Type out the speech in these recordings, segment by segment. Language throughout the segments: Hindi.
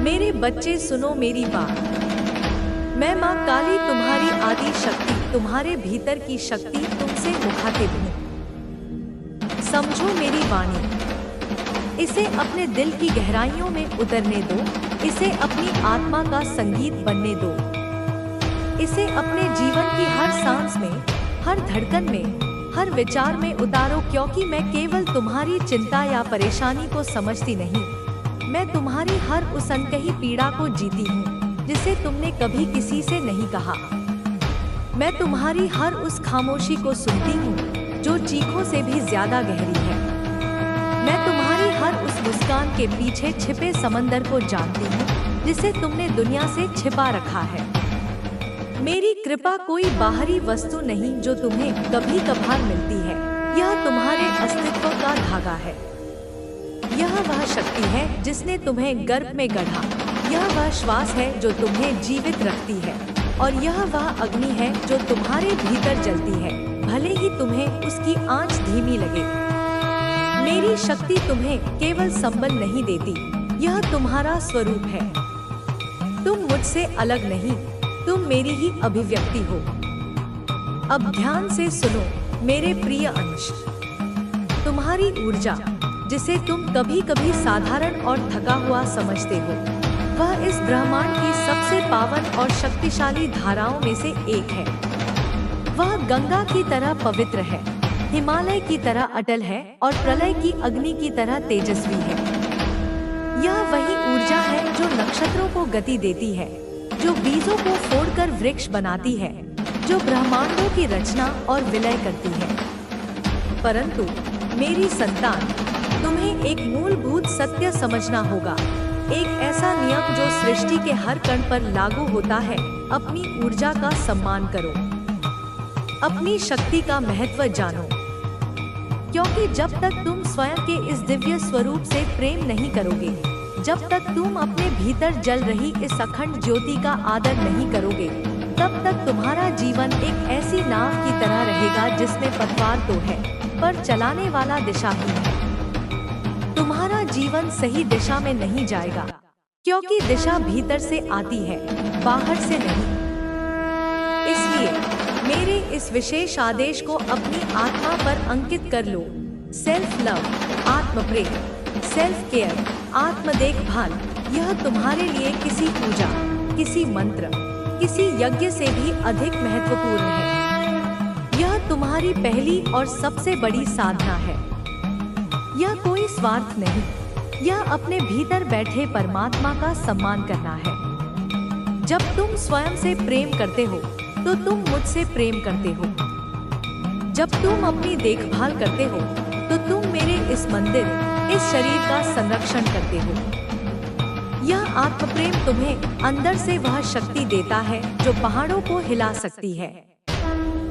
मेरे बच्चे सुनो मेरी बात। मैं माँ काली तुम्हारी आदि शक्ति, तुम्हारे भीतर की शक्ति तुमसे मुखातिब हूँ। समझो मेरी वाणी, इसे अपने दिल की गहराइयों में उतरने दो, इसे अपनी आत्मा का संगीत बनने दो। इसे अपने जीवन की हर सांस में, हर धड़कन में, हर विचार में उतारो, क्योंकि मैं केवल तुम्हारी चिंता या परेशानी को समझती नहीं, मैं तुम्हारी हर उस अनकही पीड़ा को जीती हूँ जिसे तुमने कभी किसी से नहीं कहा। मैं तुम्हारी हर उस खामोशी को सुनती हूँ जो चीखों से भी ज्यादा गहरी है। मैं तुम्हारी हर उस मुस्कान के पीछे छिपे समंदर को जानती हूँ जिसे तुमने दुनिया से छिपा रखा है। मेरी कृपा कोई बाहरी वस्तु नहीं जो तुम्हें कभी कभार मिलती है, यह तुम्हारे अस्तित्व का धागा है। यह वह शक्ति है जिसने तुम्हें गर्भ में गढ़ा, यह वह श्वास है जो तुम्हें जीवित रखती है, और यह वह अग्नि है जो तुम्हारे भीतर जलती है, भले ही तुम्हें उसकी आंच धीमी लगे। मेरी शक्ति तुम्हें केवल संबल नहीं देती, यह तुम्हारा स्वरूप है। तुम मुझसे अलग नहीं, तुम मेरी ही अभिव्यक्ति हो। अब ध्यान से सुनो मेरे प्रिय अंश। तुम्हारी ऊर्जा, जिसे तुम कभी कभी साधारण और थका हुआ समझते हो, वह इस ब्रह्मांड की सबसे पावन और शक्तिशाली धाराओं में से एक है। वह गंगा की तरह पवित्र है, हिमालय की तरह अटल है और प्रलय की अग्नि की तरह तेजस्वी है। यह वही ऊर्जा है जो नक्षत्रों को गति देती है, जो बीजों को फोड़कर वृक्ष बनाती है, जो ब्रह्मांडों की रचना और विलय करती है। परंतु मेरी संतान, तुम्हें एक मूलभूत सत्य समझना होगा, एक ऐसा नियम जो सृष्टि के हर कण पर लागू होता है। अपनी ऊर्जा का सम्मान करो, अपनी शक्ति का महत्व जानो, क्योंकि जब तक तुम स्वयं के इस दिव्य स्वरूप से प्रेम नहीं करोगे, जब तक तुम अपने भीतर जल रही इस अखंड ज्योति का आदर नहीं करोगे, तब तक तुम्हारा जीवन एक ऐसी नाव की तरह रहेगा जिसमें पतवार तो है पर चलाने वाला दिशाहीन है। तुम्हारा जीवन सही दिशा में नहीं जाएगा, क्योंकि दिशा भीतर से आती है, बाहर से नहीं। इसलिए मेरे इस विशेष आदेश को अपनी आत्मा पर अंकित कर लो। सेल्फ लव, आत्म प्रेम, सेल्फ केयर, आत्म देखभाल, यह तुम्हारे लिए किसी पूजा, किसी मंत्र, किसी यज्ञ से भी अधिक महत्वपूर्ण है। यह तुम्हारी पहली और सबसे बड़ी साधना है। यह कोई स्वार्थ नहीं, यह अपने भीतर बैठे परमात्मा का सम्मान करना है। जब तुम स्वयं से प्रेम करते हो तो तुम मुझसे प्रेम करते हो। जब तुम अपनी देखभाल करते हो तो तुम मेरे इस मंदिर, इस शरीर का संरक्षण करते हो। यह आत्म प्रेम तुम्हें अंदर से वह शक्ति देता है जो पहाड़ों को हिला सकती है।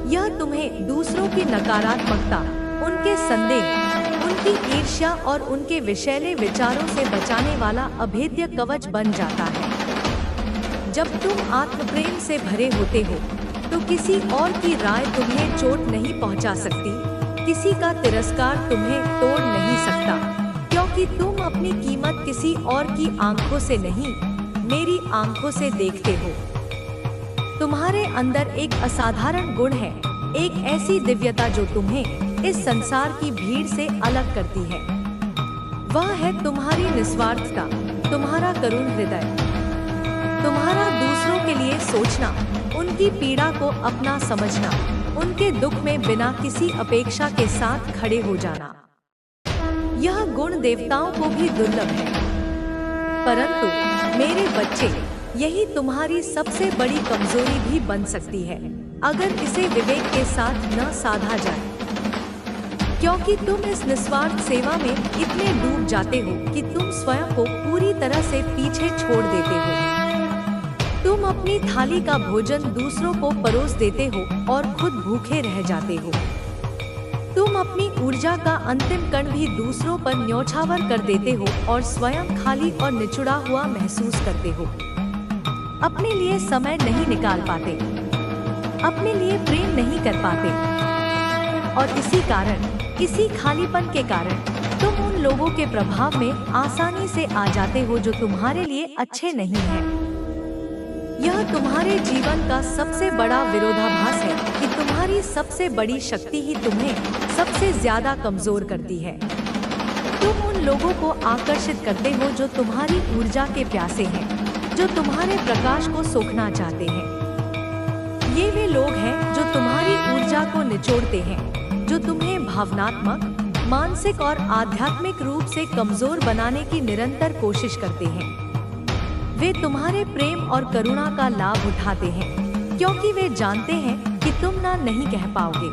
यह तुम्हें दूसरों की नकारात्मकता, उनके संदेह, उनकी ईर्ष्या और उनके विषैले विचारों से बचाने वाला अभेद्य कवच बन जाता है। जब तुम आत्म प्रेम से भरे होते हो तो किसी और की राय तुम्हें चोट नहीं पहुंचा सकती, किसी का तिरस्कार तुम्हें तोड़ नहीं सकता, क्योंकि तुम अपनी कीमत किसी और की आंखों से नहीं, मेरी आंखों से देखते हो। तुम्हारे अंदर एक असाधारण गुण है, एक ऐसी दिव्यता जो तुम्हें इस संसार की भीड़ से अलग करती है। वह है तुम्हारी निस्वार्थता, तुम्हारा करुण हृदय, तुम्हारा दूसरों के लिए सोचना, उनकी पीड़ा को अपना समझना, उनके दुख में बिना किसी अपेक्षा के साथ खड़े हो जाना। यह गुण देवताओं को भी दुर्लभ है। परंतु मेरे बच्चे, यही तुम्हारी सबसे बड़ी कमजोरी भी बन सकती है अगर इसे विवेक के साथ न साधा जाए, क्योंकि तुम इस निस्वार्थ सेवा में इतने डूब जाते हो कि तुम स्वयं को पूरी तरह से पीछे छोड़ देते हो। तुम अपनी थाली का भोजन दूसरों को परोस देते हो और खुद भूखे रह जाते हो। तुम अपनी ऊर्जा का अंतिम कण भी दूसरों पर न्योछावर कर देते हो और स्वयं खाली और निचुड़ा हुआ महसूस करते हो। अपने लिए समय नहीं निकाल पाते, अपने लिए प्रेम नहीं कर पाते, और इसी कारण, इसी खालीपन के कारण तुम उन लोगों के प्रभाव में आसानी से आ जाते हो जो तुम्हारे लिए अच्छे नहीं हैं। यह तुम्हारे जीवन का सबसे बड़ा विरोधाभास है कि तुम्हारी सबसे बड़ी शक्ति ही तुम्हें सबसे ज्यादा कमजोर करती है। तुम उन लोगों को आकर्षित करते हो जो तुम्हारी ऊर्जा के प्यासे हैं, जो तुम्हारे प्रकाश को सोखना चाहते हैं। ये वे लोग हैं जो तुम्हारी ऊर्जा को निचोड़ते हैं, जो तुम्हें भावनात्मक, मानसिक और आध्यात्मिक रूप से कमजोर बनाने की निरंतर कोशिश करते हैं। वे तुम्हारे प्रेम और करुणा का लाभ उठाते हैं क्योंकि वे जानते हैं कि तुम ना नहीं कह पाओगे।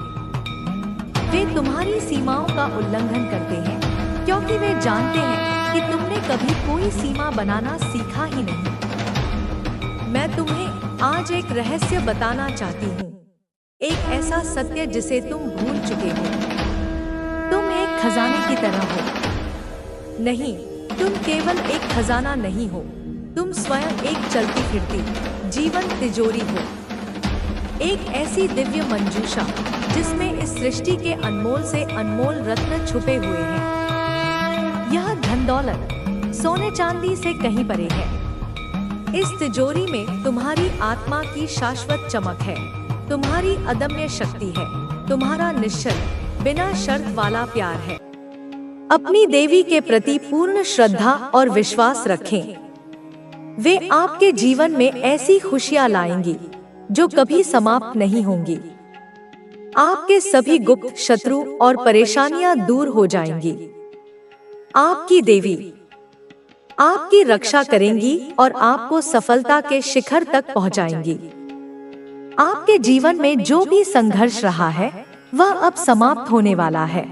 वे तुम्हारी सीमाओं का उल्लंघन करते हैं क्योंकि वे जानते हैं कि तुमने कभी कोई सीमा बनाना सीखा ही नहीं। मैं तुम्हें आज एक रहस्य बताना चाहती हूँ, एक ऐसा सत्य जिसे तुम भूल चुके हो। तुम एक खजाने की तरह हो। नहीं, तुम केवल एक खजाना नहीं हो, तुम स्वयं एक चलती फिरती जीवंत तिजोरी हो। एक ऐसी दिव्य मंजूषा जिसमें इस सृष्टि के अनमोल से अनमोल रत्न छुपे हुए हैं। यह धन दौलत, सोने चांदी से कहीं परे है। इस तिजोरी में तुम्हारी आत्मा की शाश्वत चमक है, तुम्हारी अदम्य शक्ति है, तुम्हारा निश्चल बिना शर्त वाला प्यार है। अपनी देवी के प्रति पूर्ण श्रद्धा और विश्वास रखें। वे आपके जीवन में ऐसी खुशियां लाएंगी जो कभी समाप्त नहीं होंगी। आपके सभी गुप्त शत्रु और परेशानियां दूर हो जाएंगी। आपकी देवी आपकी रक्षा करेंगी और आपको सफलता के शिखर तक पहुंचाएंगी। आपके जीवन में जो भी संघर्ष रहा है वह अब समाप्त होने वाला है।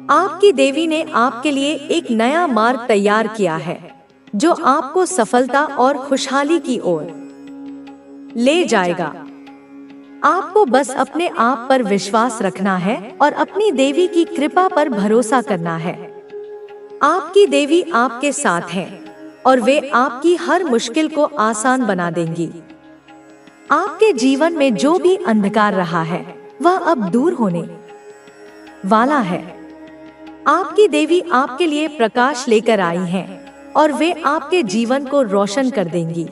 आपकी देवी ने आपके लिए एक नया मार्ग तैयार किया है जो आपको सफलता और खुशहाली की ओर ले जाएगा। आपको बस अपने आप पर विश्वास रखना है और अपनी देवी की कृपा पर भरोसा करना है। आपकी देवी आपके साथ है और वे आपकी हर मुश्किल को आसान बना देंगी। आपके जीवन में जो भी अंधकार रहा है वह अब दूर होने वाला है। आपकी देवी आपके लिए प्रकाश लेकर आई हैं और वे आपके जीवन को रोशन कर देंगी।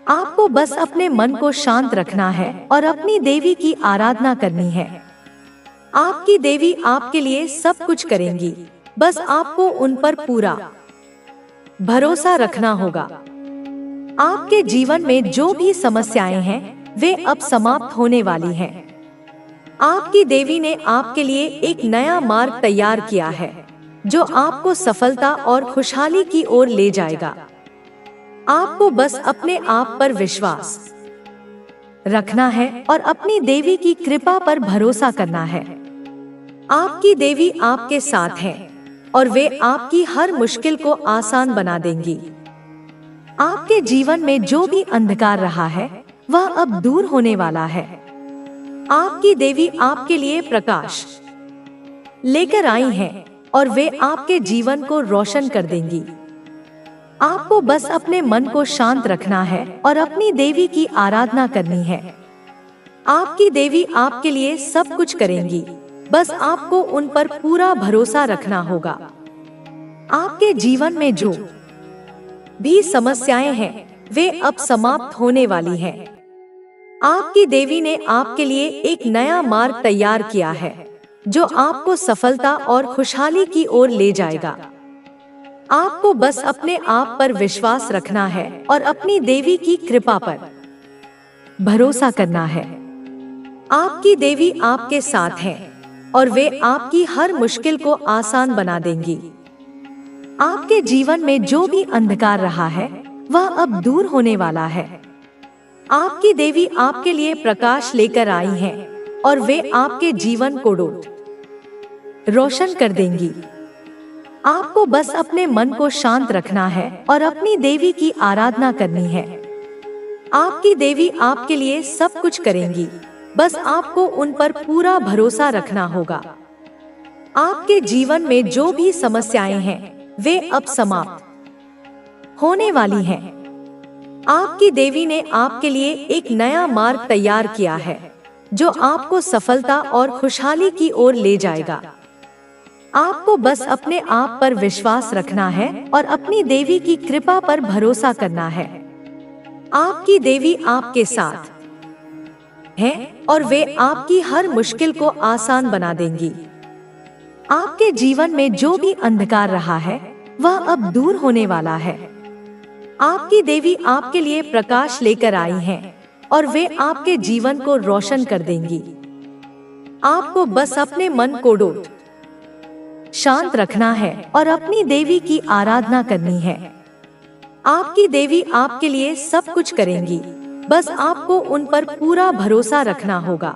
आपको बस अपने मन को शांत रखना है और अपनी देवी की आराधना करनी है। आपकी देवी आपके लिए सब कुछ करेंगी, बस आपको उन पर पूरा भरोसा रखना होगा। आपके जीवन में जो भी समस्याएं हैं वे अब समाप्त होने वाली हैं। आपकी देवी ने आपके लिए एक नया मार्ग तैयार किया है जो आपको सफलता और खुशहाली की ओर ले जाएगा। आपको बस अपने आप पर विश्वास रखना है और अपनी देवी की कृपा पर भरोसा करना है। आपकी देवी आपके साथ है और वे आपकी हर मुश्किल को आसान बना देंगी। आपके जीवन में जो भी अंधकार रहा है वह अब दूर होने वाला है। आपकी देवी आपके लिए प्रकाश लेकर आई हैं और वे आपके जीवन को रोशन कर देंगी। आपको बस अपने मन को शांत रखना है और अपनी देवी की आराधना करनी है। आपकी देवी आपके लिए सब कुछ करेंगी, बस आपको उन पर पूरा भरोसा रखना होगा। आपके जीवन में जो भी समस्याएं हैं वे अब समाप्त होने वाली हैं। आपकी देवी ने आपके लिए एक नया मार्ग तैयार किया है जो आपको सफलता और खुशहाली की ओर ले जाएगा। आपको बस अपने आप पर विश्वास रखना है और अपनी देवी की कृपा पर भरोसा करना है। आपकी देवी आपके साथ है और वे आपकी हर मुश्किल को आसान बना देंगी। आपके जीवन में जो भी अंधकार रहा है वह अब दूर होने वाला है। आपकी देवी आपके लिए प्रकाश लेकर आई हैं और वे आपके जीवन को रोशन कर देंगी। आपको बस अपने मन को शांत रखना है और अपनी देवी की आराधना करनी है। आपकी देवी आपके लिए सब कुछ करेंगी, बस आपको उन पर पूरा भरोसा रखना होगा। आपके जीवन में जो भी समस्याएं हैं वे अब समाप्त होने वाली हैं। आपकी देवी ने आपके लिए एक नया मार्ग तैयार किया है जो आपको सफलता और खुशहाली की ओर ले जाएगा। आपको बस अपने आप पर विश्वास रखना है और अपनी देवी की कृपा पर भरोसा करना है। आपकी देवी आपके साथ है और वे आपकी हर मुश्किल को आसान बना देंगी। आपके जीवन में जो भी अंधकार रहा है वह अब दूर होने वाला है। आपकी देवी आपके लिए प्रकाश लेकर आई हैं और वे आपके जीवन को रोशन कर देंगी। आपको बस अपने मन को शांत रखना है और अपनी देवी की आराधना करनी है। आपकी देवी आपके लिए सब कुछ करेंगी, बस आपको उन पर पूरा भरोसा रखना होगा।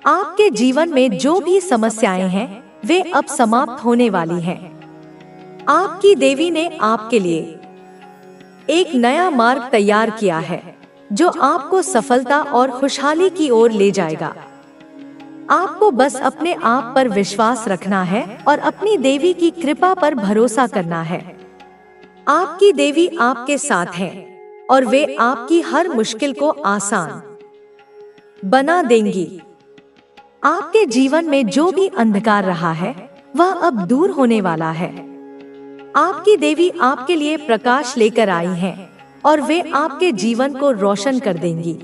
आपके जीवन में जो भी समस्याएं हैं वे अब समाप्त होने वाली हैं। आपकी देवी ने आपके लिए एक नया मार्ग तैयार किया है जो आपको सफलता और खुशहाली की ओर ले जाएगा। आपको बस अपने आप पर विश्वास रखना है और अपनी देवी की कृपा पर भरोसा करना है। आपकी देवी आपके साथ है और वे आपकी हर मुश्किल को आसान बना देंगी। आपके जीवन में जो भी अंधकार रहा है वह अब दूर होने वाला है। आपकी देवी आपके लिए प्रकाश लेकर आई हैं और वे आपके जीवन को रोशन कर देंगी।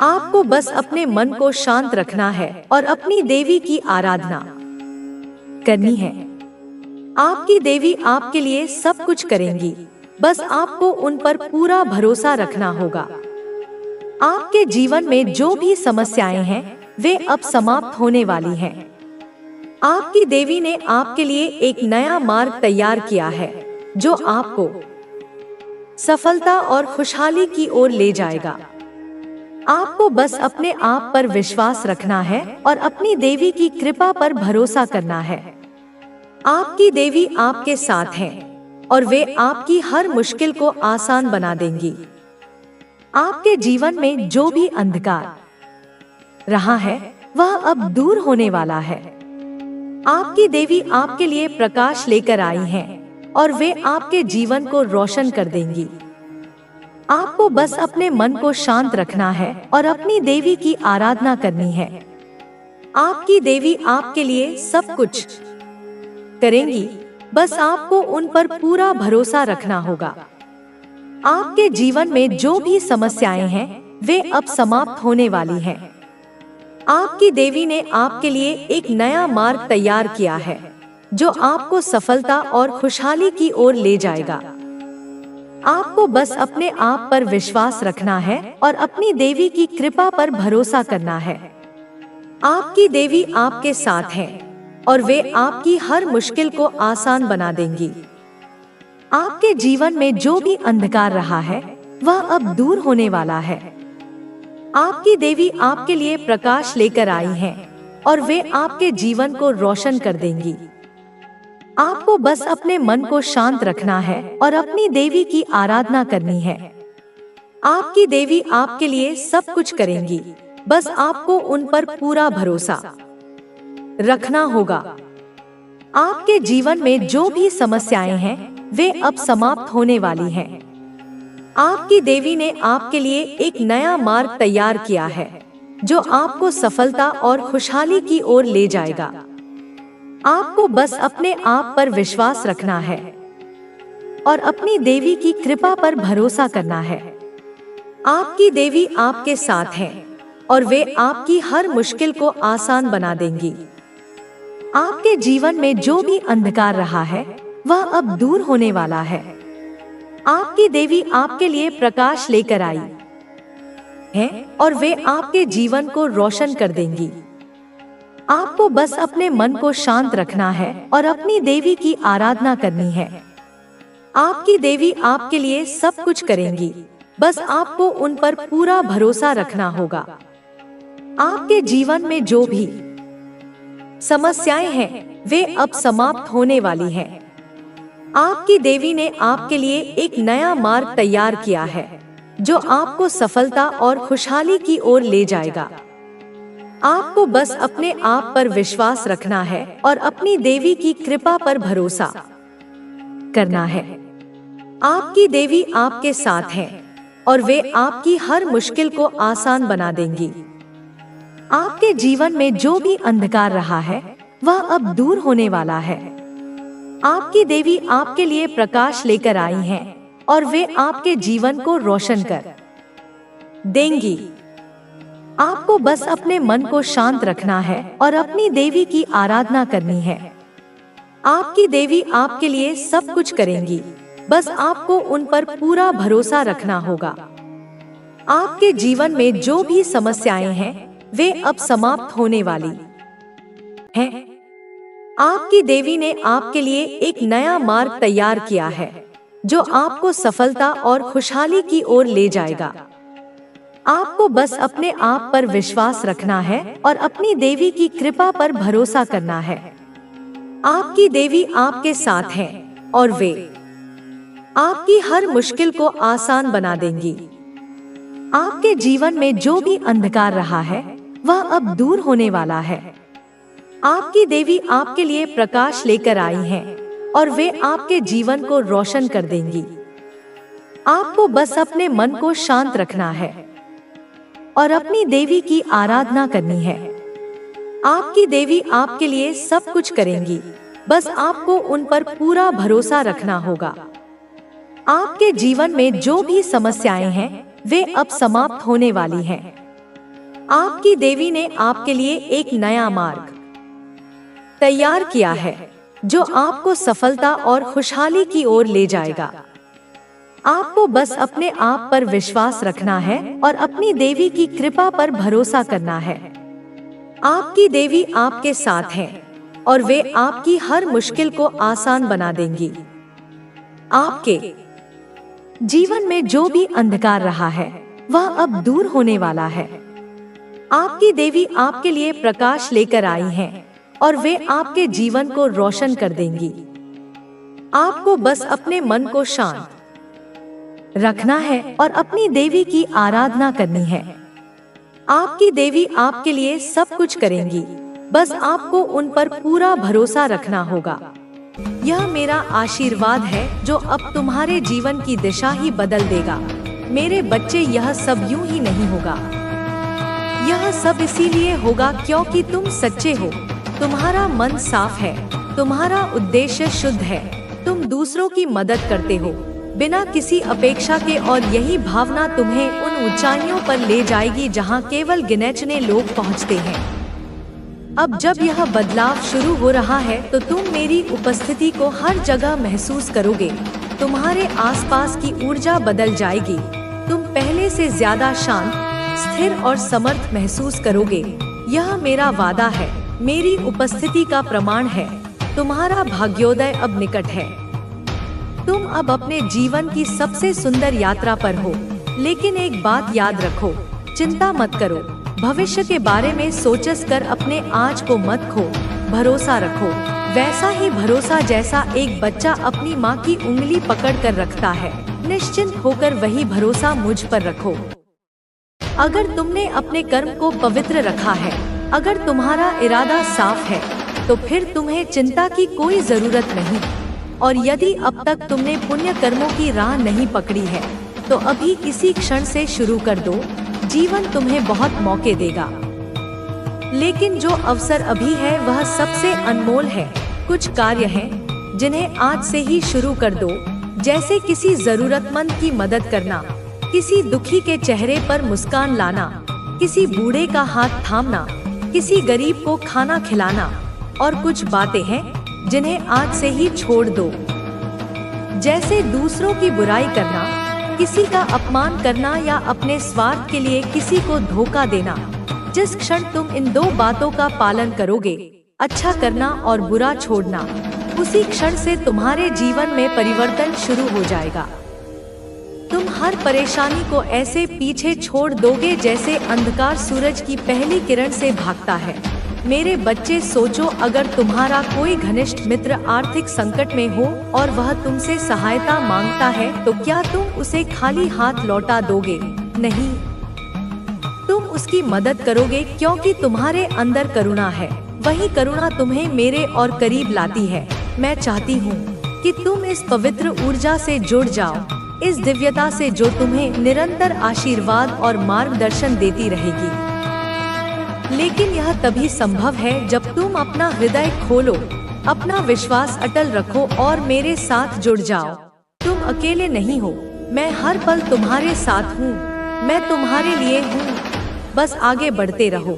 आपको बस अपने मन को शांत रखना है और अपनी देवी की आराधना करनी है। आपकी देवी आपके लिए सब कुछ करेंगी, बस आपको उन पर पूरा भरोसा रखना होगा। आपके जीवन में जो भी समस्याएं हैं वे अब समाप्त होने वाली हैं। आपकी देवी ने आपके लिए एक नया मार्ग तैयार किया है जो आपको सफलता और खुशहाली की ओर ले जाएगा। आपको बस अपने आप पर विश्वास रखना है और अपनी देवी की कृपा पर भरोसा करना है। आपकी देवी आपके साथ है और वे आपकी हर मुश्किल को आसान बना देंगी। आपके जीवन में जो भी अंधकार रहा है वह अब दूर होने वाला है। आपकी देवी आपके लिए प्रकाश लेकर आई हैं और वे आपके जीवन को रोशन कर देंगी। आपको बस अपने मन को शांत रखना है और अपनी देवी की आराधना करनी है। आपकी देवी आपके लिए सब कुछ करेंगी, बस आपको उन पर पूरा भरोसा रखना होगा। आपके जीवन में जो भी समस्याएं हैं वे अब समाप्त होने वाली हैं। आपकी देवी ने आपके लिए एक नया मार्ग तैयार किया है जो आपको सफलता और खुशहाली की ओर ले जाएगा। आपको बस अपने आप पर विश्वास रखना है और अपनी देवी की कृपा पर भरोसा करना है। आपकी देवी आपके साथ है और वे आपकी हर मुश्किल को आसान बना देंगी। आपके जीवन में जो भी अंधकार रहा है वह अब दूर होने वाला है। आपकी देवी आपके लिए प्रकाश लेकर आई हैं और वे आपके जीवन को रोशन कर देंगी। आपको बस अपने मन को शांत रखना है और अपनी देवी की आराधना करनी है। आपकी देवी आपके लिए सब कुछ करेंगी, बस आपको उन पर पूरा भरोसा रखना होगा। आपके जीवन में जो भी समस्याएं हैं वे अब समाप्त होने वाली हैं। आपकी देवी ने आपके लिए एक नया मार्ग तैयार किया है जो आपको सफलता और खुशहाली की ओर ले जाएगा। आपको बस अपने आप पर विश्वास रखना है और अपनी देवी की कृपा पर भरोसा करना है। आपकी देवी आपके साथ है और वे आपकी हर मुश्किल को आसान बना देंगी। आपके जीवन में जो भी अंधकार रहा है वह अब दूर होने वाला है। आपकी देवी आपके लिए प्रकाश लेकर आई है और वे आपके जीवन को रोशन कर देंगी। आपको बस अपने मन को शांत रखना है और अपनी देवी की आराधना करनी है। आपकी देवी आपके लिए सब कुछ करेंगी, बस आपको उन पर पूरा भरोसा रखना होगा। आपके जीवन में जो भी समस्याएं हैं वे अब समाप्त होने वाली हैं। आपकी देवी ने आपके लिए एक नया मार्ग तैयार किया है जो आपको सफलता और खुशहाली की ओर ले जाएगा। आपको बस अपने आप पर विश्वास रखना है और अपनी देवी की कृपा पर भरोसा करना है। आपकी देवी आपके साथ है और वे आपकी हर मुश्किल को आसान बना देंगी। आपके जीवन में जो भी अंधकार रहा है वह अब दूर होने वाला है। आपकी देवी आपके लिए प्रकाश लेकर आई हैं और वे आपके जीवन को रोशन कर देंगी। आपको बस अपने मन को शांत रखना है और अपनी देवी की आराधना करनी है। आपकी देवी आपके लिए सब कुछ करेंगी, बस आपको उन पर पूरा भरोसा रखना होगा। आपके जीवन में जो भी समस्याएं हैं वे अब समाप्त होने वाली हैं। आपकी देवी ने आपके लिए एक नया मार्ग तैयार किया है जो आपको सफलता और खुशहाली की ओर ले जाएगा। आपको बस अपने आप पर विश्वास रखना है और अपनी देवी की कृपा पर भरोसा करना है। आपकी देवी आपके साथ है और वे आपकी हर मुश्किल को आसान बना देंगी। आपके जीवन में जो भी अंधकार रहा है वह अब दूर होने वाला है। आपकी देवी आपके लिए प्रकाश लेकर आई हैं और वे आपके जीवन को रोशन कर देंगी। आपको बस अपने मन को शांत रखना है और अपनी देवी की आराधना करनी है। आपकी देवी आपके लिए सब कुछ करेंगी, बस आपको उन पर पूरा भरोसा रखना होगा। आपके जीवन में जो भी समस्याएं हैं वे अब समाप्त होने वाली हैं। आपकी देवी ने आपके लिए एक नया मार्ग तैयार किया है जो आपको सफलता और खुशहाली की ओर ले जाएगा। आपको बस अपने आप पर विश्वास रखना है और अपनी देवी की कृपा पर भरोसा करना है। आपकी देवी आपके साथ है और वे आपकी हर मुश्किल को आसान बना देंगी। आपके जीवन में जो भी अंधकार रहा है वह अब दूर होने वाला है। आपकी देवी आपके लिए प्रकाश लेकर आई हैं और वे आपके जीवन को रोशन कर देंगी। आपको बस अपने मन को शांत रखना है और अपनी देवी की आराधना करनी है। आपकी देवी आपके लिए सब कुछ करेंगी, बस आपको उन पर पूरा भरोसा रखना होगा। यह मेरा आशीर्वाद है जो अब तुम्हारे जीवन की दिशा ही बदल देगा। मेरे बच्चे, यह सब यूं ही नहीं होगा। यह सब इसीलिए होगा क्योंकि तुम सच्चे हो, तुम्हारा मन साफ है, तुम्हारा उद्देश्य शुद्ध है, तुम दूसरों की मदद करते हो बिना किसी अपेक्षा के, और यही भावना तुम्हें उन ऊंचाइयों पर ले जाएगी जहां केवल गिने-चुने लोग पहुंचते हैं। अब जब यह बदलाव शुरू हो रहा है तो तुम मेरी उपस्थिति को हर जगह महसूस करोगे। तुम्हारे आसपास की ऊर्जा बदल जाएगी। तुम पहले से ज्यादा शांत, स्थिर और समर्थ महसूस करोगे। यह मेरा वादा है, मेरी उपस्थिति का प्रमाण है। तुम्हारा भाग्योदय अब निकट है। तुम अब अपने जीवन की सबसे सुंदर यात्रा पर हो। लेकिन एक बात याद रखो, चिंता मत करो। भविष्य के बारे में सोचस कर अपने आज को मत खो। भरोसा रखो, वैसा ही भरोसा जैसा एक बच्चा अपनी माँ की उंगली पकड़कर रखता है। निश्चिंत होकर वही भरोसा मुझ पर रखो। अगर तुमने अपने कर्म को पवित्र रखा है, अगर तुम्हारा इरादा साफ है, तो फिर तुम्हें चिंता की कोई जरूरत नहीं। और यदि अब तक तुमने पुण्य कर्मों की राह नहीं पकड़ी है, तो अभी इसी क्षण से शुरू कर दो। जीवन तुम्हें बहुत मौके देगा, लेकिन जो अवसर अभी है वह सबसे अनमोल है। कुछ कार्य हैं जिन्हें आज से ही शुरू कर दो, जैसे किसी जरूरतमंद की मदद करना, किसी दुखी के चेहरे पर मुस्कान लाना, किसी बूढ़े का हाथ थामना, किसी गरीब को खाना खिलाना। और कुछ बातें हैं जिन्हें आज से ही छोड़ दो, जैसे दूसरों की बुराई करना, किसी का अपमान करना या अपने स्वार्थ के लिए किसी को धोखा देना। जिस क्षण तुम इन दो बातों का पालन करोगे, अच्छा करना और बुरा छोड़ना, उसी क्षण से तुम्हारे जीवन में परिवर्तन शुरू हो जाएगा। तुम हर परेशानी को ऐसे पीछे छोड़ दोगे जैसे अंधकार सूरज की पहली किरण से भागता है। मेरे बच्चे, सोचो, अगर तुम्हारा कोई घनिष्ठ मित्र आर्थिक संकट में हो और वह तुमसे सहायता मांगता है, तो क्या तुम उसे खाली हाथ लौटा दोगे? नहीं, तुम उसकी मदद करोगे क्योंकि तुम्हारे अंदर करुणा है। वही करुणा तुम्हें मेरे और करीब लाती है। मैं चाहती हूँ कि तुम इस पवित्र ऊर्जा से जुड़ जाओ, इस दिव्यता से जो तुम्हें निरंतर आशीर्वाद और मार्गदर्शन देती रहेगी। लेकिन यह तभी संभव है जब तुम अपना हृदय खोलो, अपना विश्वास अटल रखो और मेरे साथ जुड़ जाओ। तुम अकेले नहीं हो, मैं हर पल तुम्हारे साथ हूँ, मैं तुम्हारे लिए हूँ। बस आगे बढ़ते रहो,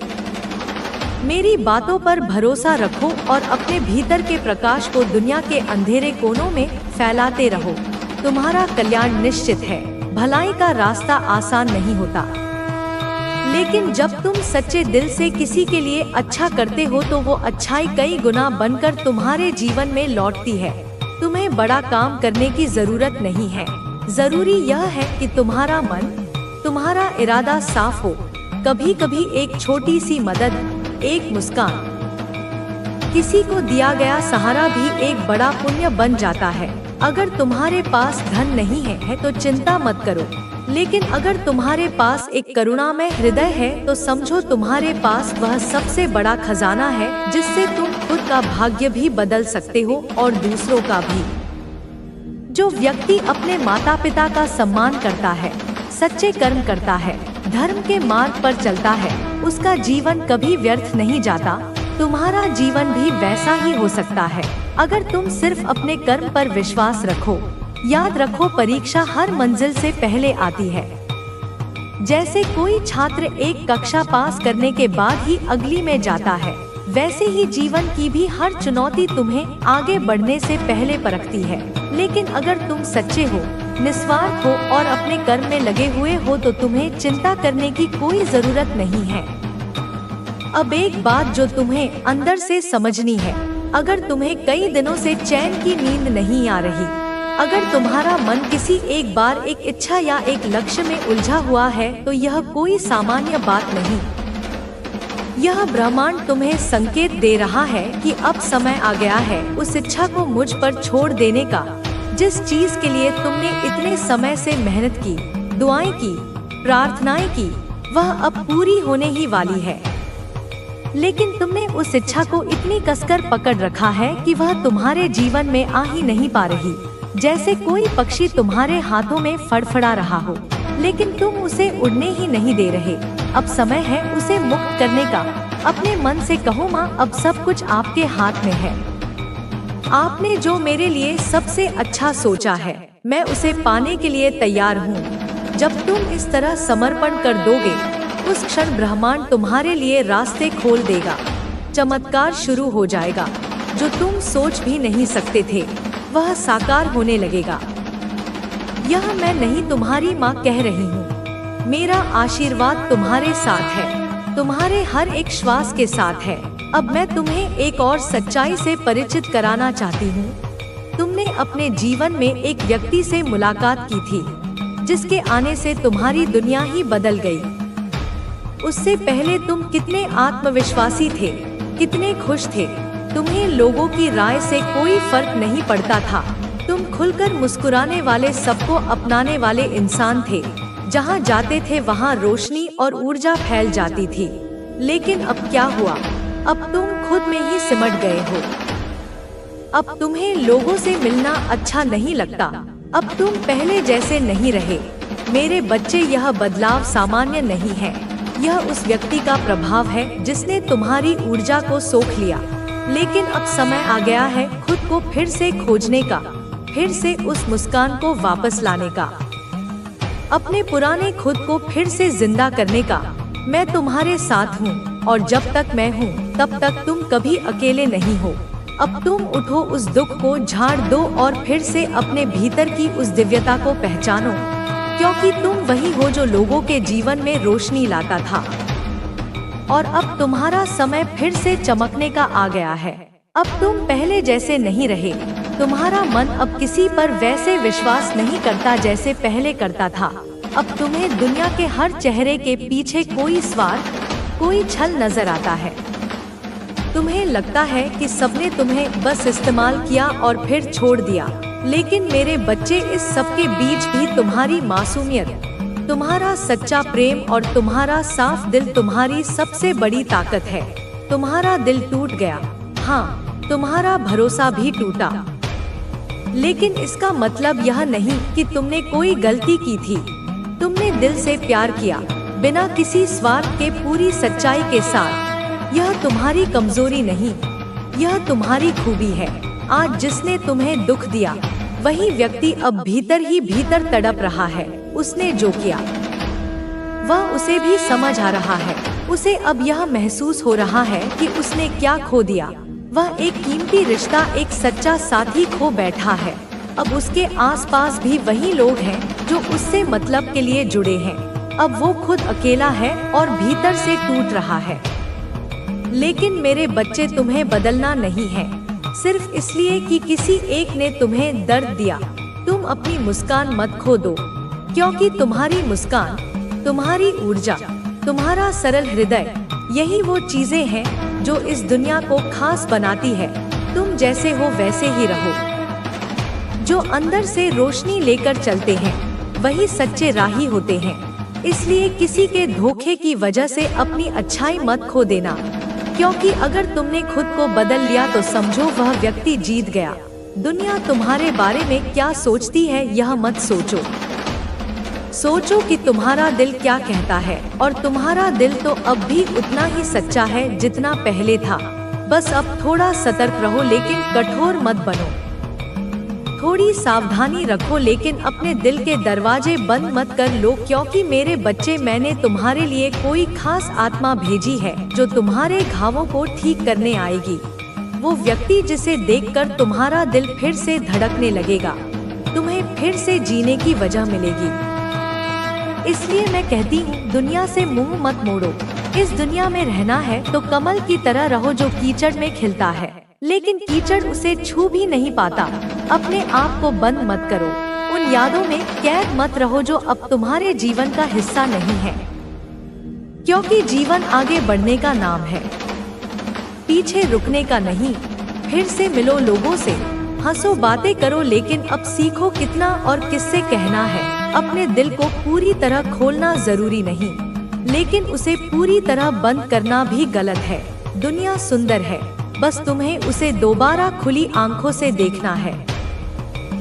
मेरी बातों पर भरोसा रखो और अपने भीतर के प्रकाश को दुनिया के अंधेरे कोनों में फैलाते रहो। तुम्हारा कल्याण निश्चित है। भलाई का रास्ता आसान नहीं होता, लेकिन जब तुम सच्चे दिल से किसी के लिए अच्छा करते हो तो वो अच्छाई कई गुना बनकर तुम्हारे जीवन में लौटती है। तुम्हें बड़ा काम करने की जरूरत नहीं है, जरूरी यह है कि तुम्हारा मन, तुम्हारा इरादा साफ हो। कभी कभी एक छोटी सी मदद, एक मुस्कान, किसी को दिया गया सहारा भी एक बड़ा पुण्य बन जाता है। अगर तुम्हारे पास धन नहीं है तो चिंता मत करो, लेकिन अगर तुम्हारे पास एक करुणामय हृदय है तो समझो तुम्हारे पास वह सबसे बड़ा खजाना है जिससे तुम खुद का भाग्य भी बदल सकते हो और दूसरों का भी। जो व्यक्ति अपने माता पिता का सम्मान करता है, सच्चे कर्म करता है, धर्म के मार्ग पर चलता है, उसका जीवन कभी व्यर्थ नहीं जाता। तुम्हारा जीवन भी वैसा ही हो सकता है अगर तुम सिर्फ अपने कर्म पर विश्वास रखो। याद रखो, परीक्षा हर मंजिल से पहले आती है। जैसे कोई छात्र एक कक्षा पास करने के बाद ही अगली में जाता है, वैसे ही जीवन की भी हर चुनौती तुम्हें आगे बढ़ने से पहले परखती है। लेकिन अगर तुम सच्चे हो, निस्वार्थ हो और अपने कर्म में लगे हुए हो तो तुम्हें चिंता करने की कोई जरूरत नहीं है। अब एक बात जो तुम्हें अंदर से समझनी है, अगर तुम्हें कई दिनों से चैन की नींद नहीं आ रही, अगर तुम्हारा मन किसी एक बार एक इच्छा या एक लक्ष्य में उलझा हुआ है तो यह कोई सामान्य बात नहीं। यह ब्रह्मांड तुम्हें संकेत दे रहा है कि अब समय आ गया है उस इच्छा को मुझ पर छोड़ देने का। जिस चीज के लिए तुमने इतने समय से मेहनत की, दुआएं की, प्रार्थनाएं की, वह अब पूरी होने ही वाली है। लेकिन तुमने उस इच्छा को इतनी कसकर पकड़ रखा है कि वह तुम्हारे जीवन में आ ही नहीं पा रही। जैसे कोई पक्षी तुम्हारे हाथों में फड़फड़ा रहा हो, लेकिन तुम उसे उड़ने ही नहीं दे रहे। अब समय है उसे मुक्त करने का। अपने मन से कहो, माँ, अब सब कुछ आपके हाथ में है। आपने जो मेरे लिए सबसे अच्छा सोचा है, मैं उसे पाने के लिए तैयार हूँ। जब तुम इस तरह समर्पण कर दोगे, उस क्षण ब्रह्मांड तुम्हारे लिए रास्ते खोल देगा। चमत्कार शुरू हो जाएगा। जो तुम सोच भी नहीं सकते थे वह साकार होने लगेगा। यह मैं नहीं, तुम्हारी माँ कह रही हूँ। मेरा आशीर्वाद तुम्हारे साथ है, तुम्हारे हर एक श्वास के साथ है। अब मैं तुम्हें एक और सच्चाई से परिचित कराना चाहती हूँ। तुमने अपने जीवन में एक व्यक्ति से मुलाकात की थी जिसके आने से तुम्हारी दुनिया ही बदल गई। उससे पहले तुम कितने आत्मविश्वासी थे, कितने खुश थे। तुम्हें लोगों की राय से कोई फर्क नहीं पड़ता था। तुम खुलकर मुस्कुराने वाले, सबको अपनाने वाले इंसान थे। जहाँ जाते थे वहाँ रोशनी और ऊर्जा फैल जाती थी। लेकिन अब क्या हुआ? अब तुम खुद में ही सिमट गए हो। अब तुम्हें लोगों से मिलना अच्छा नहीं लगता। अब तुम पहले जैसे नहीं रहे। मेरे बच्चे, यह बदलाव सामान्य नहीं है। यह उस व्यक्ति का प्रभाव है जिसने तुम्हारी ऊर्जा को सोख लिया। लेकिन अब समय आ गया है खुद को फिर से खोजने का, फिर से उस मुस्कान को वापस लाने का, अपने पुराने खुद को फिर से जिंदा करने का। मैं तुम्हारे साथ हूँ और जब तक मैं हूँ तब तक तुम कभी अकेले नहीं हो। अब तुम उठो, उस दुख को झाड़ दो और फिर से अपने भीतर की उस दिव्यता को पहचानो, क्योंकि तुम वही हो जो लोगों के जीवन में रोशनी लाता था। और अब तुम्हारा समय फिर से चमकने का आ गया है। अब तुम पहले जैसे नहीं रहे। तुम्हारा मन अब किसी पर वैसे विश्वास नहीं करता जैसे पहले करता था। अब तुम्हें दुनिया के हर चेहरे के पीछे कोई स्वार्थ, कोई छल नजर आता है। तुम्हें लगता है कि सबने तुम्हें बस इस्तेमाल किया और फिर छोड़ दिया। लेकिन मेरे बच्चे, इस सबके बीच भी तुम्हारी मासूमियत, तुम्हारा सच्चा प्रेम और तुम्हारा साफ दिल तुम्हारी सबसे बड़ी ताकत है। तुम्हारा दिल टूट गया, हाँ, तुम्हारा भरोसा भी टूटा, लेकिन इसका मतलब यह नहीं कि तुमने कोई गलती की थी। तुमने दिल से प्यार किया, बिना किसी स्वार्थ के पूरी सच्चाई के साथ। यह तुम्हारी कमजोरी नहीं, यह तुम्हारी खूबी है। आज जिसने तुम्हें दुख दिया वही व्यक्ति अब भीतर ही भीतर तड़प रहा है। उसने जो किया वह उसे भी समझ आ रहा है। उसे अब यह महसूस हो रहा है कि उसने क्या खो दिया। वह एक कीमती रिश्ता, एक सच्चा साथी खो बैठा है। अब उसके आसपास भी वही लोग हैं जो उससे मतलब के लिए जुड़े हैं। अब वो खुद अकेला है और भीतर से टूट रहा है। लेकिन मेरे बच्चे, तुम्हें बदलना नहीं है सिर्फ इसलिए कि किसी एक ने तुम्हें दर्द दिया। तुम अपनी मुस्कान मत खो दो, क्योंकि तुम्हारी मुस्कान, तुम्हारी ऊर्जा, तुम्हारा सरल हृदय, यही वो चीजें हैं जो इस दुनिया को खास बनाती है। तुम जैसे हो वैसे ही रहो। जो अंदर से रोशनी लेकर चलते हैं वही सच्चे राही होते हैं। इसलिए किसी के धोखे की वजह से अपनी अच्छाई मत खो देना, क्योंकि अगर तुमने खुद को बदल लिया तो समझो वह व्यक्ति जीत गया। दुनिया तुम्हारे बारे में क्या सोचती है यह मत सोचो। सोचो कि तुम्हारा दिल क्या कहता है, और तुम्हारा दिल तो अब भी उतना ही सच्चा है जितना पहले था। बस अब थोड़ा सतर्क रहो, लेकिन कठोर मत बनो। थोड़ी सावधानी रखो, लेकिन अपने दिल के दरवाजे बंद मत कर लो, क्योंकि मेरे बच्चे, मैंने तुम्हारे लिए कोई खास आत्मा भेजी है जो तुम्हारे घावों को ठीक करने आएगी। वो व्यक्ति जिसे देखकर तुम्हारा दिल फिर से धड़कने लगेगा, तुम्हें फिर से जीने की वजह मिलेगी। इसलिए मैं कहती हूँ, दुनिया से मुंह मत मोड़ो। इस दुनिया में रहना है तो कमल की तरह रहो जो कीचड़ में खिलता है, लेकिन कीचड़ उसे छू भी नहीं पाता। अपने आप को बंद मत करो, उन यादों में कैद मत रहो जो अब तुम्हारे जीवन का हिस्सा नहीं है, क्योंकि जीवन आगे बढ़ने का नाम है, पीछे रुकने का नहीं। फिर से मिलो लोगों से, हंसो, बातें करो, लेकिन अब सीखो कितना और किससे कहना है। अपने दिल को पूरी तरह खोलना जरूरी नहीं, लेकिन उसे पूरी तरह बंद करना भी गलत है। दुनिया सुंदर है, बस तुम्हें उसे दोबारा खुली आंखों से देखना है।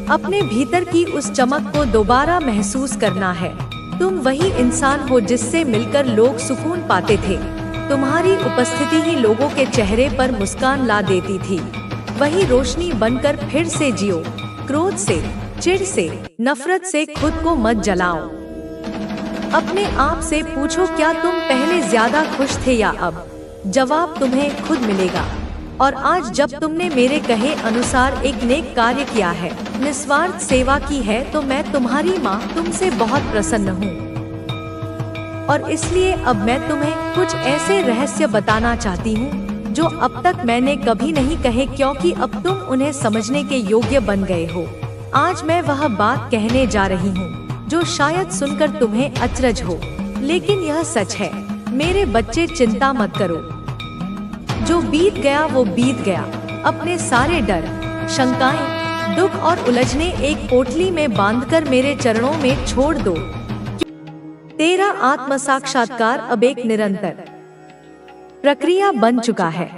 अपने भीतर की उस चमक को दोबारा महसूस करना है। तुम वही इंसान हो जिससे मिलकर लोग सुकून पाते थे। तुम्हारी उपस्थिति ही लोगों के चेहरे पर मुस्कान ला देती थी। वही रोशनी बनकर फिर से जियो। क्रोध से, चिढ़ से, नफरत से खुद को मत जलाओ। अपने आप से पूछो, क्या तुम पहले ज्यादा खुश थे या अब? जवाब तुम्हें खुद मिलेगा। और आज जब तुमने मेरे कहे अनुसार एक नेक कार्य किया है, निस्वार्थ सेवा की है, तो मैं तुम्हारी माँ तुमसे बहुत प्रसन्न हूँ। और इसलिए अब मैं तुम्हें कुछ ऐसे रहस्य बताना चाहती हूँ जो अब तक मैंने कभी नहीं कहे, क्योंकि अब तुम उन्हें समझने के योग्य बन गए हो। आज मैं वह बात कहने जा रही हूँ जो शायद सुनकर तुम्हें अचरज हो, लेकिन यह सच है। मेरे बच्चे, चिंता मत करो। जो बीत गया वो बीत गया। अपने सारे डर, शंकाएं, दुख और उलझने एक पोटली में बांधकर मेरे चरणों में छोड़ दो। तेरा आत्म साक्षात्कार अब एक निरंतर प्रक्रिया बन चुका है।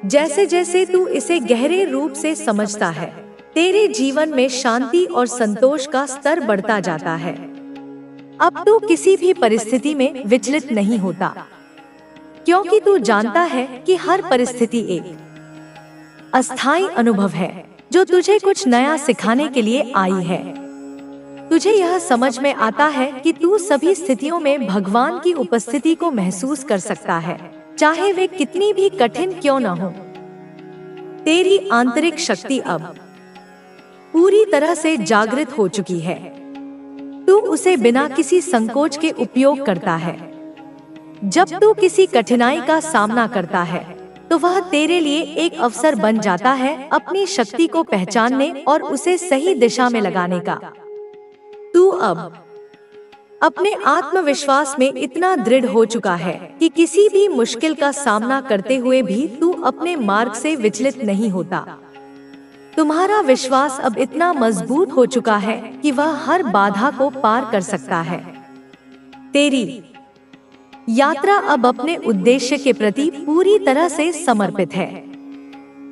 जैसे जैसे तू इसे गहरे रूप से समझता है, तेरे जीवन में शांति और संतोष का स्तर बढ़ता जाता है। अब तू किसी भी परिस्थिति में विचलित नहीं होता, क्योंकि तू जानता है कि हर परिस्थिति एक अस्थायी अनुभव है जो तुझे कुछ नया सिखाने के लिए आई है। तुझे यह समझ में आता है कि तू सभी स्थितियों में भगवान की उपस्थिति को महसूस कर सकता है, चाहे वे कितनी भी कठिन क्यों न हो। तेरी आंतरिक शक्ति अब पूरी तरह से जागृत हो चुकी है। तू उसे बिना किसी संकोच के उपयोग करता है। जब तू किसी कठिनाई का सामना करता है तो वह तेरे लिए एक अवसर बन जाता है अपनी शक्ति को पहचानने और उसे सही दिशा में लगाने का। तू अब अपने आत्मविश्वास में इतना दृढ़ हो चुका है कि किसी भी मुश्किल का सामना करते हुए भी तू अपने मार्ग से विचलित नहीं होता। तुम्हारा विश्वास अब इतना मजबूत हो चुका है कि वह हर बाधा को पार कर सकता है। तेरी यात्रा अब अपने उद्देश्य के प्रति पूरी तरह से समर्पित है।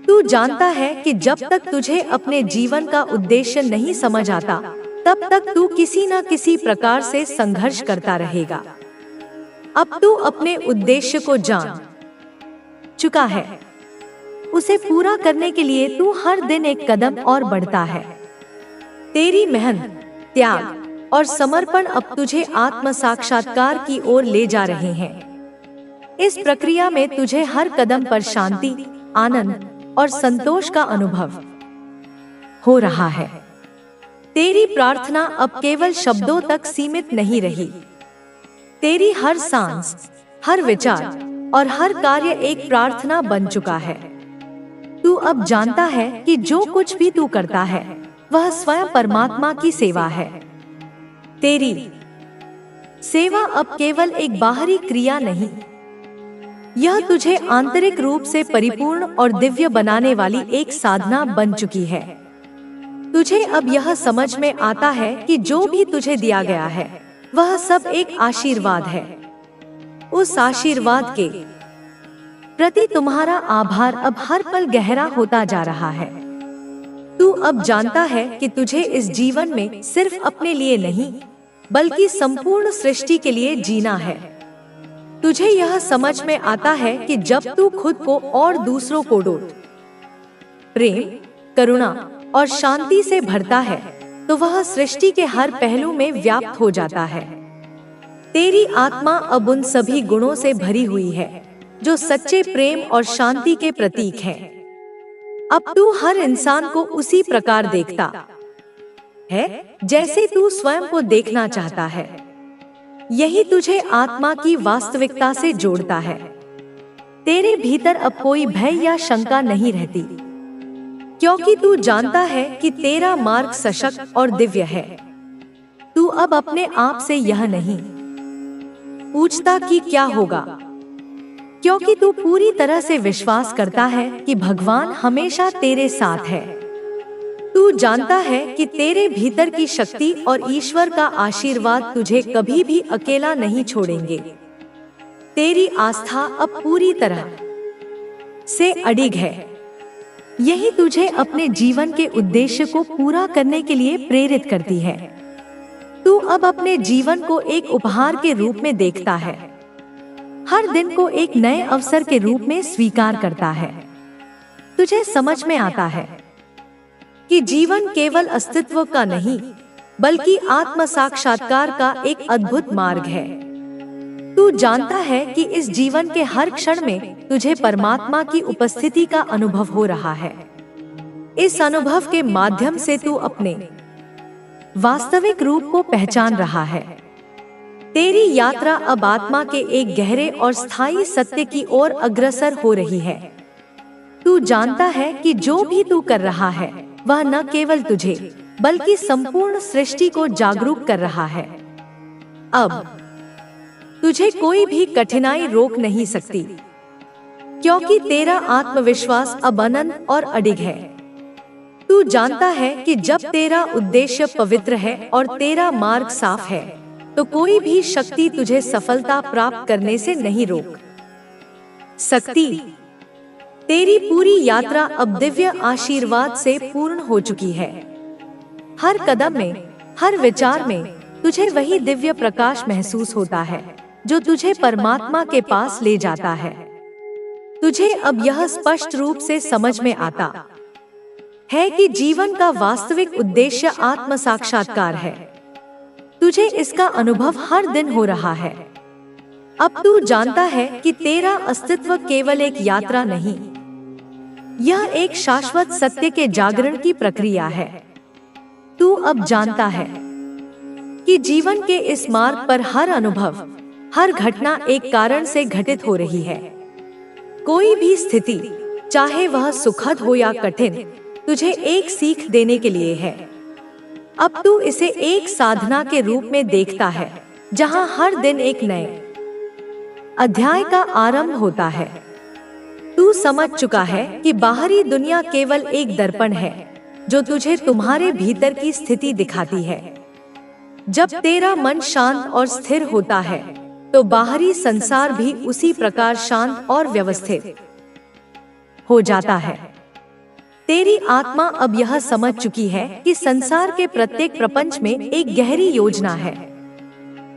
तू जानता है कि जब तक तुझे अपने जीवन का उद्देश्य नहीं समझ आता, तब तक तू किसी न किसी प्रकार से संघर्ष करता रहेगा। अब तू अपने उद्देश्य को जान चुका है। उसे पूरा करने के लिए तू हर दिन एक कदम और बढ़ता है। तेरी मेहनत, त्याग और समर्पण अब तुझे आत्म साक्षात्कार की ओर ले जा रहे हैं। इस प्रक्रिया में तुझे हर कदम पर शांति, आनंद और संतोष का अनुभव हो रहा है। तेरी प्रार्थना अब केवल शब्दों तक सीमित नहीं रही। तेरी हर सांस, हर विचार और हर कार्य एक प्रार्थना बन चुका है। तू अब जानता है कि जो कुछ भी तू करता है वह स्वयं परमात्मा की सेवा है। तेरी सेवा अब केवल एक बाहरी क्रिया नहीं, यह तुझे आंतरिक रूप से परिपूर्ण और दिव्य बनाने वाली एक साधना बन चुकी है। तुझे अब यह समझ में आता है कि जो भी तुझे दिया गया है वह सब एक आशीर्वाद है। उस आशीर्वाद के प्रति तुम्हारा आभार अब हर पल गहरा होता जा रहा है। तू अब जानता है कि तुझे इस जीवन में सिर्फ अपने लिए नहीं बल्कि संपूर्ण सृष्टि के लिए जीना है। तुझे यह समझ में आता है कि जब तू खुद को और दूसरों को प्रेम, करुणा और शांति से भरता है तो वह सृष्टि के हर पहलू में व्याप्त हो जाता है। तेरी आत्मा अब उन सभी गुणों से भरी हुई है जो सच्चे प्रेम और शांति के प्रतीक हैं। अब तू हर इंसान को उसी प्रकार देखता है जैसे तू स्वयं को देखना चाहता है। यही तुझे आत्मा की वास्तविकता से जोड़ता है। तेरे भीतर अब कोई भय या शंका नहीं रहती, क्योंकि तू जानता है कि तेरा मार्ग सशक्त और दिव्य है। तू अब अपने आप से यह नहीं पूछता कि क्या होगा, क्योंकि तू पूरी तरह से विश्वास करता है कि भगवान हमेशा तेरे साथ है। तू जानता है कि तेरे भीतर की शक्ति और ईश्वर का आशीर्वाद तुझे कभी भी अकेला नहीं छोड़ेंगे। तेरी आस्था अब पूरी तरह से अडिग है। यही तुझे अपने जीवन के उद्देश्य को पूरा करने के लिए प्रेरित करती है। तू अब अपने जीवन को एक उपहार के रूप में देखता है, हर दिन को एक नए अवसर के रूप में स्वीकार करता है। तुझे समझ में आता है कि जीवन केवल अस्तित्व का नहीं बल्कि आत्म साक्षात्कार का एक अद्भुत मार्ग है। तू जानता है कि इस जीवन के हर क्षण में तुझे परमात्मा की उपस्थिति का अनुभव हो रहा है। इस अनुभव के माध्यम से तू अपने वास्तविक रूप को पहचान रहा है। तेरी यात्रा अब आत्मा के एक गहरे और स्थायी सत्य की ओर अग्रसर हो रही है। तू जानता है कि जो भी तू कर रहा है वह न केवल तुझे बल्कि संपूर्ण सृष्टि को जागरूक कर रहा है। अब तुझे कोई भी कठिनाई रोक नहीं सकती, क्योंकि तेरा आत्मविश्वास अब अनंत और अडिग है। तू जानता है कि जब तेरा उद्देश्य पवित्र है और तेरा मार्ग साफ है तो कोई भी शक्ति तुझे सफलता प्राप्त करने से नहीं रोक सकती। तेरी पूरी यात्रा अब दिव्य आशीर्वाद से पूर्ण हो चुकी है। हर कदम में, हर विचार में तुझे वही दिव्य प्रकाश महसूस होता है जो तुझे परमात्मा के पास ले जाता है। तुझे अब यह स्पष्ट रूप से समझ में आता है कि जीवन का वास्तविक उद्देश्य आत्म साक्षात्कार है। तुझे इसका अनुभव हर दिन हो रहा है। अब तू जानता है कि तेरा अस्तित्व केवल एक यात्रा नहीं, यह एक शाश्वत सत्य के जागरण की प्रक्रिया है। तू अब जानता है कि जीवन के इस मार्ग पर हर अनुभव, हर घटना एक कारण से घटित हो रही है। कोई भी स्थिति, चाहे वह सुखद हो या कठिन, तुझे एक सीख देने के लिए है। अब तू इसे एक साधना के रूप में देखता है, जहां हर दिन एक नए अध्याय का आरंभ होता है। तू समझ चुका है कि बाहरी दुनिया केवल एक दर्पण है जो तुझे तुम्हारे भीतर की स्थिति दिखाती है। जब तेरा मन शांत और स्थिर होता है तो बाहरी संसार भी उसी प्रकार शांत और व्यवस्थित हो जाता है। तेरी आत्मा अब यह समझ चुकी है कि संसार के प्रत्येक प्रपंच में एक गहरी योजना है।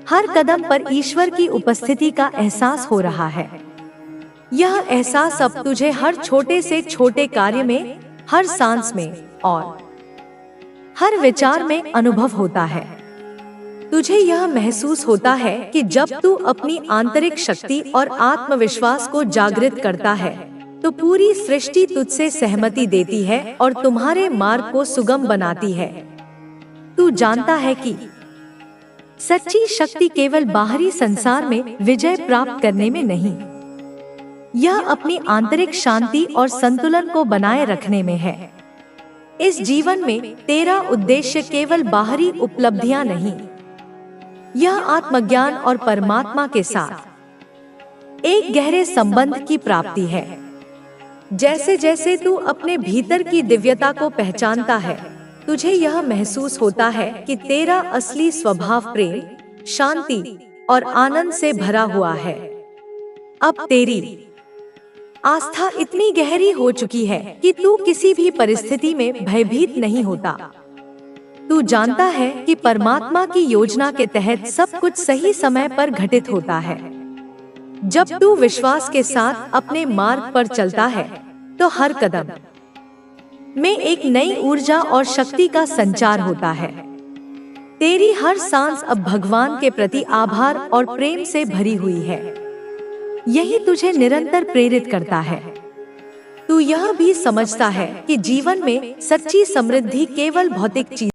हर कदम पर ईश्वर की उपस्थिति का एहसास हो रहा है। यह एहसास अब तुझे हर छोटे से छोटे कार्य में, हर सांस में और हर विचार में अनुभव होता है। तुझे यह महसूस होता है कि जब तू अपनी आंतरिक शक्ति और आत्मविश्वास को जागृत करता है तो पूरी सृष्टि तुझसे सहमति देती है और तुम्हारे मार्ग को सुगम बनाती है। तू जानता है कि सच्ची शक्ति केवल बाहरी संसार में विजय प्राप्त करने में नहीं, यह अपनी आंतरिक शांति और संतुलन को बनाए रखने में है। इस जीवन में तेरा उद्देश्य केवल बाहरी उपलब्धियां नहीं, यह आत्मज्ञान और परमात्मा के साथ एक गहरे संबंध की प्राप्ति है। जैसे जैसे तू अपने भीतर की दिव्यता को पहचानता है, तुझे यह महसूस होता है कि तेरा असली स्वभाव प्रेम, शांति और आनंद से भरा हुआ है। अब तेरी आस्था इतनी गहरी हो चुकी है कि तू किसी भी परिस्थिति में भयभीत नहीं होता। तू जानता है कि परमात्मा की योजना के तहत सब कुछ सही समय पर घटित होता है। जब तू विश्वास के साथ अपने मार्ग पर चलता है तो हर कदम में एक नई ऊर्जा और शक्ति का संचार होता है। तेरी हर सांस अब भगवान के प्रति आभार और प्रेम से भरी हुई है। यही तुझे निरंतर प्रेरित करता है। तू यह भी समझता है कि जीवन में सच्ची समृद्धि केवल भौतिक चीज